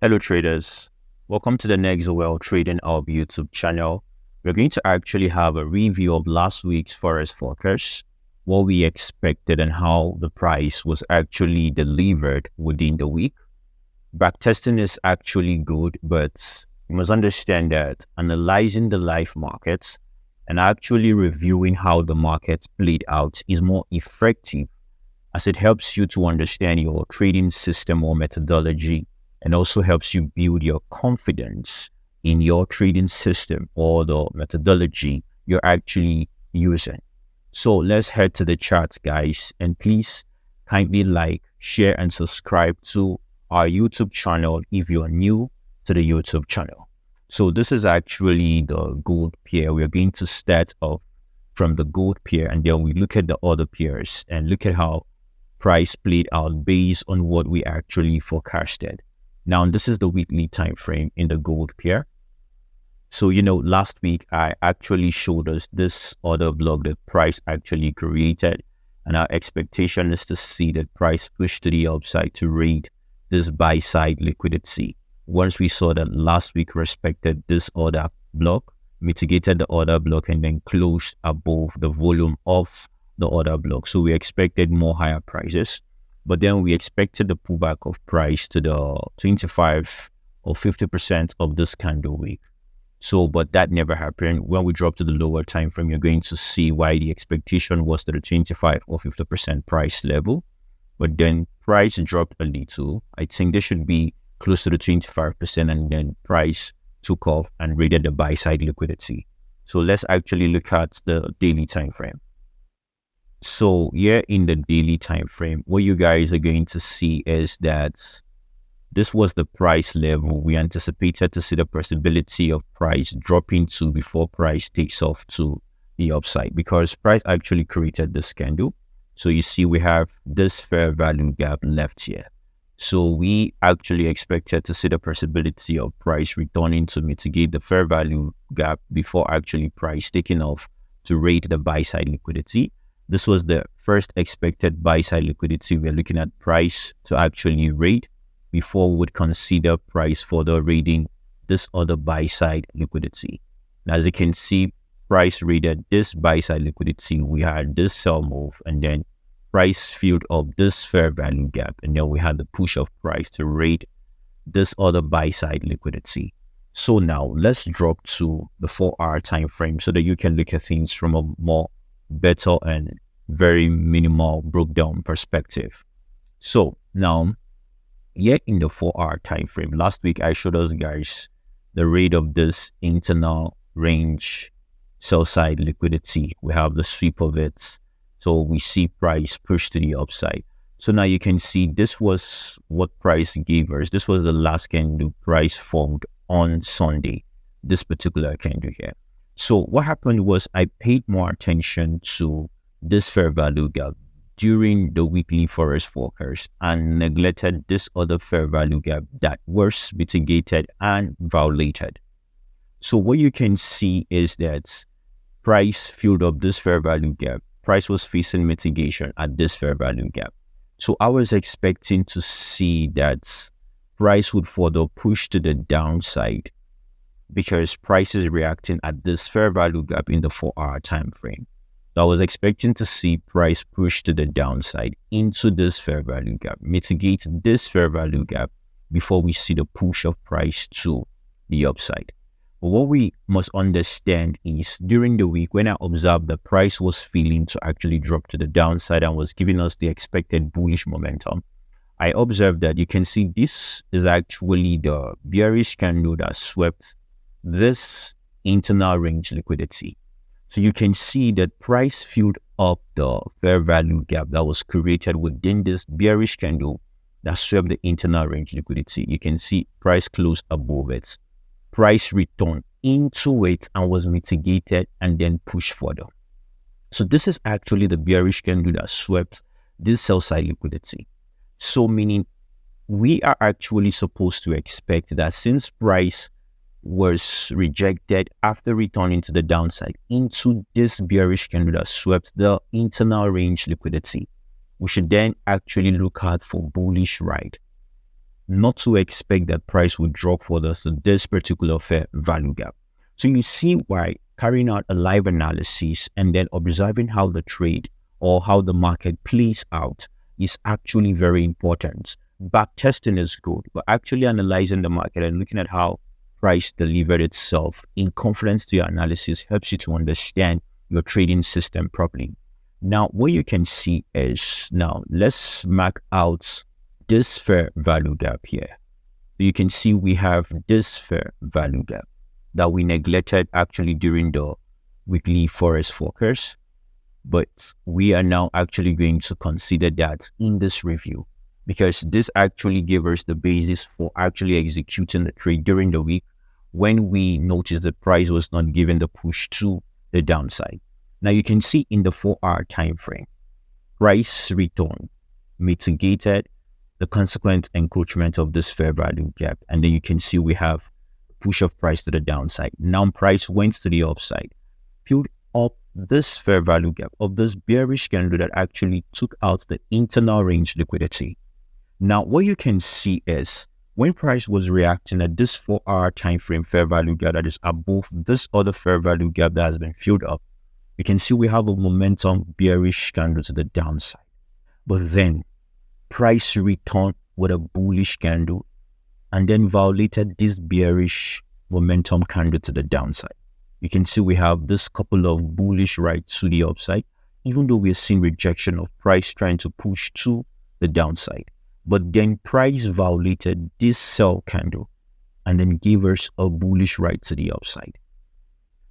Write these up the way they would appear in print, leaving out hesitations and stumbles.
Hello traders, welcome to the Nexoel Trading Hub YouTube channel. We're going to actually have a review of last week's forex forecast, what we expected and how the price was actually delivered within the week. Backtesting is actually good, but you must understand that analyzing the live markets and actually reviewing how the markets played out is more effective as it helps you to understand your trading system or methodology and also helps you build your confidence in your trading system or the methodology you're actually using. So let's head to the charts, guys, and please kindly like, share, and subscribe to our YouTube channel if you're new to the YouTube channel. So this is actually the gold pair. We're going to start off from the gold pair and then we look at the other pairs and look at how price played out based on what we actually forecasted. Now, this is the weekly time frame in the gold pair. So, last week I actually showed us this order block that price actually created. And our expectation is to see that price push to the upside to raid this buy side liquidity. Once we saw that last week respected this order block, mitigated the order block, and then closed above the volume of the order block. So we expected more higher prices. But then we expected the pullback of price to the 25 or 50% of this candle week. So, but that never happened. When we drop to the lower time frame, you're going to see why the expectation was to the 25 or 50% price level. But then price dropped a little. I think they should be close to the 25%, and then price took off and raided the buy side liquidity. So let's actually look at the daily time frame. So here in the daily time frame, what you guys are going to see is that this was the price level we anticipated to see the possibility of price dropping to before price takes off to the upside, because price actually created this candle. So you see we have this fair value gap left here. So we actually expected to see the possibility of price returning to mitigate the fair value gap before actually price taking off to raid the buy side liquidity. This was the first expected buy-side liquidity we're looking at price to actually raid before we would consider price further raiding this other buy-side liquidity. Now, as you can see, price raided this buy-side liquidity. We had this sell move, and then price filled up this fair value gap, and then we had the push of price to raid this other buy-side liquidity. So now let's drop to the 4-hour time frame so that you can look at things from a more better and very minimal broke down perspective. So now, yet in the 4-hour time frame, last week I showed us guys the rate of this internal range sell side liquidity. We have the sweep of it, so we see price push to the upside. So now you can see this was what price gave us. This was the last candle price formed on Sunday, this particular candle here. So what happened was I paid more attention to this fair value gap during the weekly forex forecast and neglected this other fair value gap that was mitigated and violated. So what you can see is that price filled up this fair value gap. Price was facing mitigation at this fair value gap. So I was expecting to see that price would further push to the downside, because price is reacting at this fair value gap in the 4-hour time frame. So I was expecting to see price push to the downside into this fair value gap, mitigate this fair value gap before we see the push of price to the upside. But what we must understand is during the week, when I observed the price was feeling to actually drop to the downside and was giving us the expected bullish momentum, I observed that you can see this is actually the bearish candle that swept this internal range liquidity. So you can see that price filled up the fair value gap that was created within this bearish candle that swept the internal range liquidity. You can see price closed above it. Price returned into it and was mitigated and then pushed further. So this is actually the bearish candle that swept this sell side liquidity. So meaning we are actually supposed to expect that since price was rejected after returning to the downside into this bearish candle that swept the internal range liquidity, we should then actually look out for bullish ride. not to expect that price would drop further to this particular fair value gap. So you see why carrying out a live analysis and then observing how the trade or how the market plays out is actually very important. Back testing is good, but actually analyzing the market and looking at how price delivered itself in confidence to your analysis helps you to understand your trading system properly. Now, what you can see is, now let's mark out this fair value gap here. So you can see we have this fair value gap that we neglected actually during the weekly forex focus, but we are now actually going to consider that in this review, because this actually gave us the basis for actually executing the trade during the week when we noticed the price was not given the push to the downside. Now you can see in the 4-hour time frame, price return mitigated the consequent encroachment of this fair value gap, and then you can see we have push of price to the downside. Now price went to the upside, filled up this fair value gap of this bearish candle that actually took out the internal range liquidity. Now what you can see is when price was reacting at this 4-hour time frame fair value gap that is above this other fair value gap that has been filled up, you can see we have a momentum bearish candle to the downside. But then price returned with a bullish candle and then violated this bearish momentum candle to the downside. You can see we have this couple of bullish rights to the upside, even though we're seeing rejection of price trying to push to the downside. But then price violated this sell candle and then gave us a bullish right to the upside.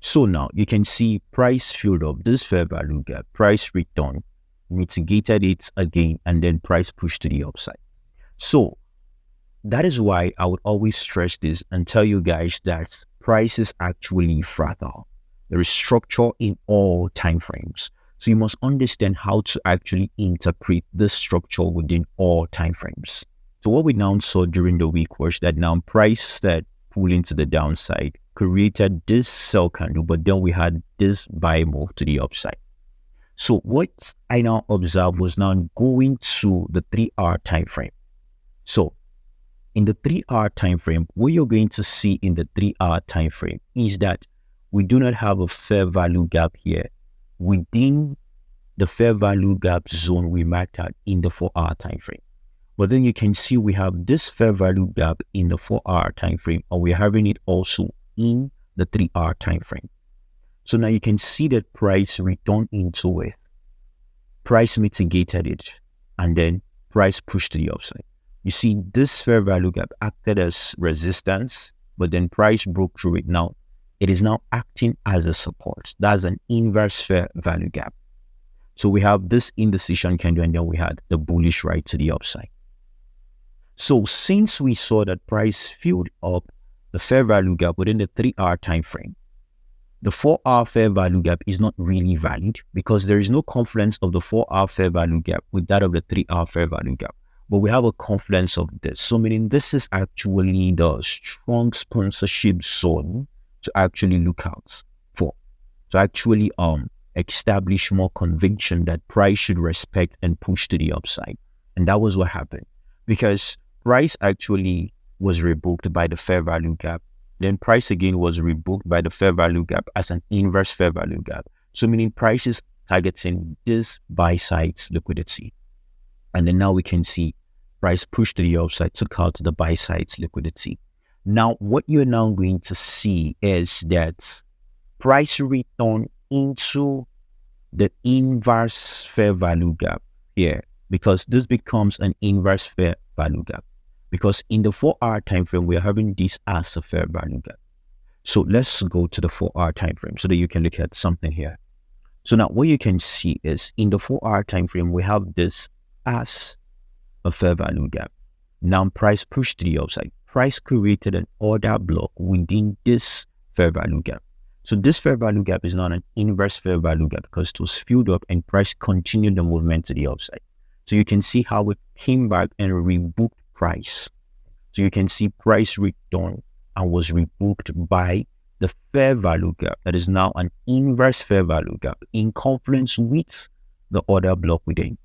So now you can see price filled up this fair value gap, price returned, mitigated it again, and then price pushed to the upside. So that is why I would always stress this and tell you guys that price is actually fragile. There is structure in all time frames. So you must understand how to actually interpret this structure within all time frames. So what we now saw during the week was that now price started pulling to the downside, created this sell candle, but then we had this buy move to the upside. So what I now observed was now going to the 3-hour time frame. So in the 3-hour time frame, what you're going to see in the 3-hour time frame is that we do not have a fair value gap here within the fair value gap zone we marked out in the 4-hour time frame. But then you can see we have this fair value gap in the 4-hour time frame, and we're having it also in the 3-hour time frame. So now you can see that price returned into it, price mitigated it, and then price pushed to the upside. You see this fair value gap acted as resistance, but then price broke through it. Now it is now acting as a support. That's an inverse fair value gap. So we have this indecision candle, and then we had the bullish right to the upside. So since we saw that price filled up the fair value gap within the 3-hour time frame, the 4-hour fair value gap is not really valid because there is no confluence of the 4-hour fair value gap with that of the 3-hour fair value gap. But we have a confluence of this. So meaning this is actually the strong sponsorship zone to actually look out for, to actually establish more conviction that price should respect and push to the upside. And that was what happened, because price actually was rebooked by the fair value gap. Then price again was rebooked by the fair value gap as an inverse fair value gap. So meaning price is targeting this buy side liquidity. And then now we can see price pushed to the upside, took out the buy side liquidity. Now what you're now going to see is that price return into the inverse fair value gap here, because this becomes an inverse fair value gap. Because in the 4-hour time frame, we are having this as a fair value gap. So let's go to the 4-hour time frame so that you can look at something here. So now what you can see is in the 4-hour time frame, we have this as a fair value gap. Now price pushed to the upside. Price created an order block within this fair value gap. So this fair value gap is not an inverse fair value gap because it was filled up and price continued the movement to the upside. So you can see how it came back and rebooked price. So you can see price returned and was rebooked by the fair value gap that is now an inverse fair value gap in confluence with the order block within.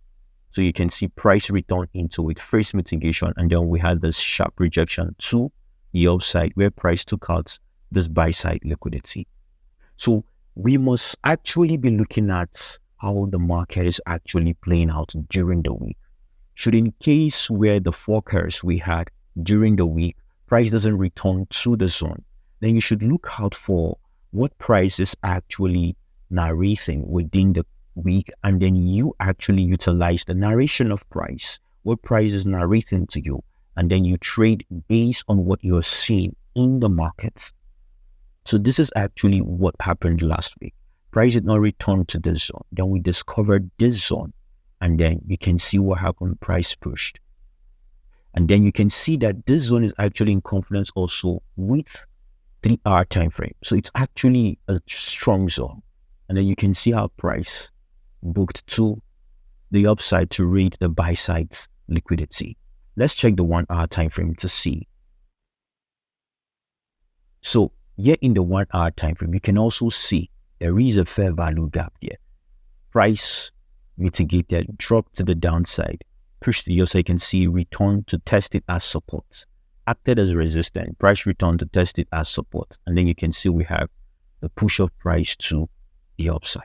So you can see price return into it, first mitigation, and then we had this sharp rejection to the upside where price took out this buy side liquidity. So we must actually be looking at how the market is actually playing out during the week. Should in case where the forecast we had during the week, price doesn't return to the zone, then you should look out for what price is actually narrating within the week, and then you actually utilize the narration of price, what price is narrating to you, and then you trade based on what you're seeing in the markets. So this is actually what happened last week. Price did not return to this zone. Then we discovered this zone, and then you can see what happened. Price pushed, and then you can see that this zone is actually in confluence also with 3-hour time frame. So it's actually a strong zone, and then you can see how price booked to the upside to read the buy side's liquidity. Let's check the 1-hour time frame to see. So here in the 1-hour time frame, you can also see there is a fair value gap here. Price mitigated, dropped to the downside, pushed the upside. You can see return to test it as support, acted as resistance, price returned to test it as support, and then you can see we have the push of price to the upside.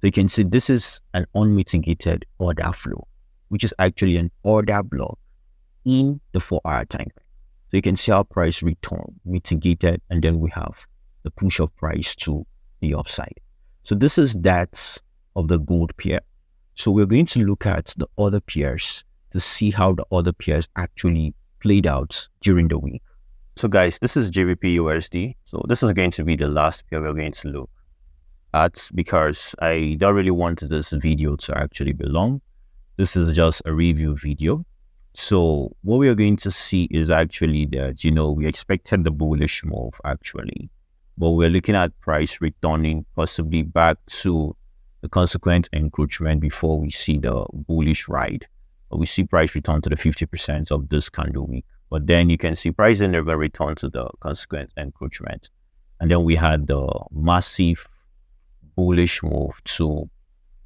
So you can see this is an unmitigated order flow, which is actually an order block in the 4-hour time frame. So you can see how price return mitigated, and then we have the push of price to the upside. So this is that of the gold pair. So we're going to look at the other pairs to see how the other pairs actually played out during the week. So guys, this is GBPUSD. So this is going to be the last pair we're going to look at, because I don't really want this video to actually be long. This is just a review video. So what we are going to see is actually that, we expected the bullish move actually, but we're looking at price returning possibly back to the consequent encroachment before we see the bullish ride. We see price return to the 50% of this candle week, but then you can see price never return to the consequent encroachment. And then we had the massive bullish move to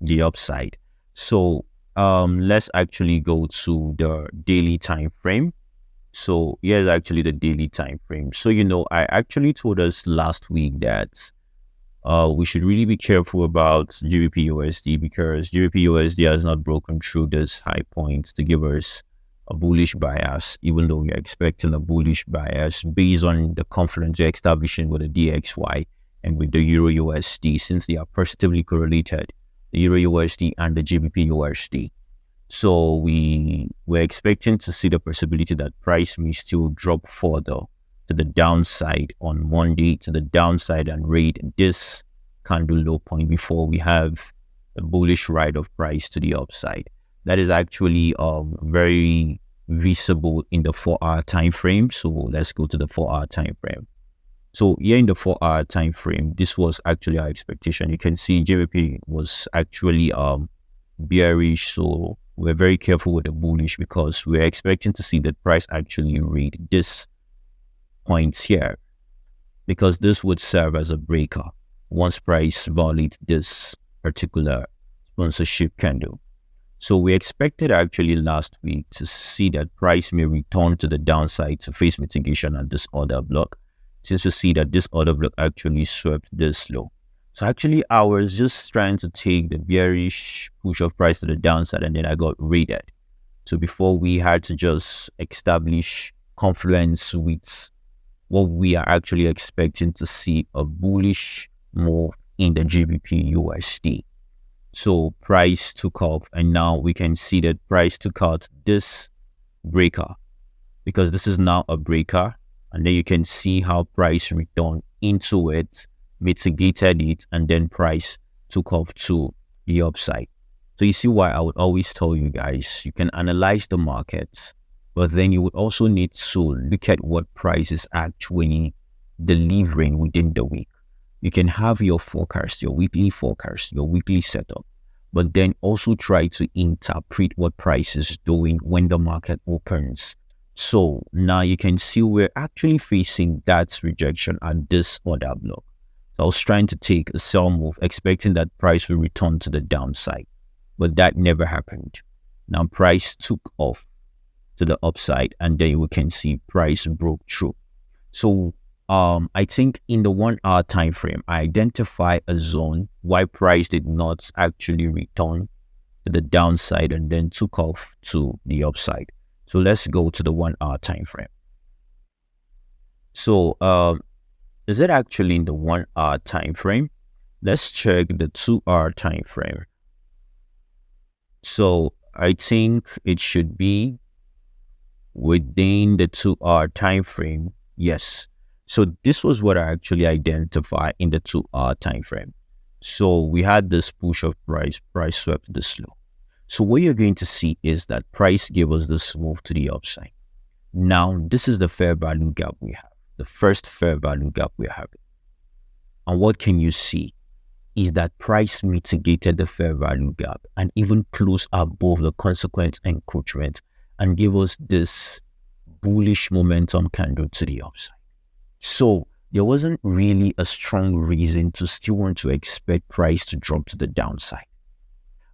the upside. So let's actually go to the daily time frame. So here's actually the daily time frame. So I actually told us last week that we should really be careful about GBPUSD, because GBPUSD has not broken through this high point to give us a bullish bias, even though we are expecting a bullish bias based on the confluence we're establishing with the DXY and with the Euro USD, since they are positively correlated, the Euro USD and the GBPUSD. So we were expecting to see the possibility that price may still drop further to the downside on Monday, to the downside, and raid this candle low point before we have a bullish ride of price to the upside. That is actually very visible in the 4-hour time frame. So let's go to the 4-hour time frame. So here in the 4-hour time frame, this was actually our expectation. You can see GBP was actually bearish, so we're very careful with the bullish, because we're expecting to see that price actually read this point here, because this would serve as a breaker once price violates this particular sponsorship candle. So we expected actually last week to see that price may return to the downside to face mitigation at this order block, since you see that this order block actually swept this low. So actually I was just trying to take the bearish push of price to the downside, and then I got raided. So before we had to just establish confluence with what we are actually expecting to see, a bullish move in the GBPUSD. So price took off, and now we can see that price took out this breaker, because this is now a breaker, and then you can see how price returned into it, mitigated it, and then price took off to the upside. So you see why I would always tell you guys, you can analyze the markets, but then you would also need to look at what price is actually delivering within the week. You can have your forecast, your weekly forecast, your weekly setup, but then also try to interpret what price is doing when the market opens. So now you can see we're actually facing that rejection at this order block. So I was trying to take a sell move, expecting that price will return to the downside, but that never happened. Now price took off to the upside, and then we can see price broke through. So I think in the 1 hour time frame, I identify a zone why price did not actually return to the downside and then took off to the upside. So let's go to the 1 hour time frame. So is it actually in the 1 hour time frame? Let's check the 2 hour time frame. So I think it should be within the 2 hour time frame. Yes. So this was what I actually identified in the 2 hour time frame. So we had this push of price swept this low. So what you're going to see is that price gave us this move to the upside. Now this is the fair value gap we have, the first fair value gap we have. And what can you see is that price mitigated the fair value gap and even closed above the consequent encroachment and gave us this bullish momentum candle to the upside. So there wasn't really a strong reason to still want to expect price to drop to the downside,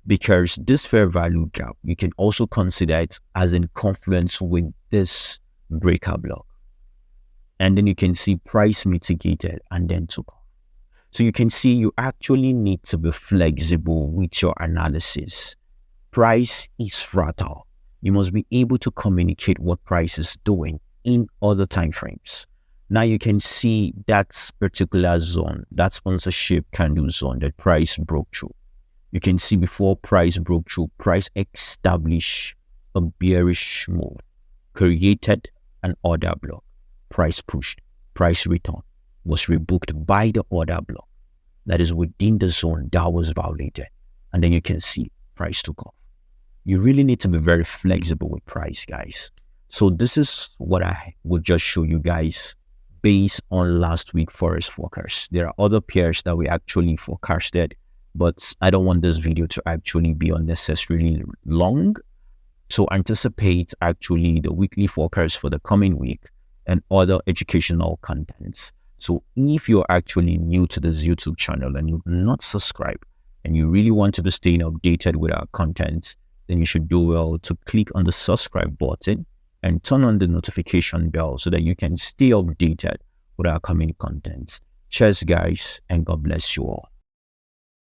because this fair value gap, you can also consider it as in confluence with this breaker block. And then you can see price mitigated and then took off. So you can see you actually need to be flexible with your analysis. Price is fragile. You must be able to communicate what price is doing in other time frames. Now you can see that particular zone, that sponsorship candle zone that price broke through. You can see before price broke through, price established a bearish move, created an order block, price pushed, price returned, was rebooked by the order block that is within the zone that was violated. And then you can see price took off. You really need to be very flexible with price, guys. So this is what I would just show you guys based on last week forex forecast. There are other pairs that we actually forecasted, but I don't want this video to actually be unnecessarily long. So anticipate actually the weekly forecast for the coming week and other educational contents. So if you're actually new to this YouTube channel and you've not subscribed and you really want to be staying updated with our content, then you should do well to click on the subscribe button and turn on the notification bell so that you can stay updated with our coming contents. Cheers, guys, and God bless you all.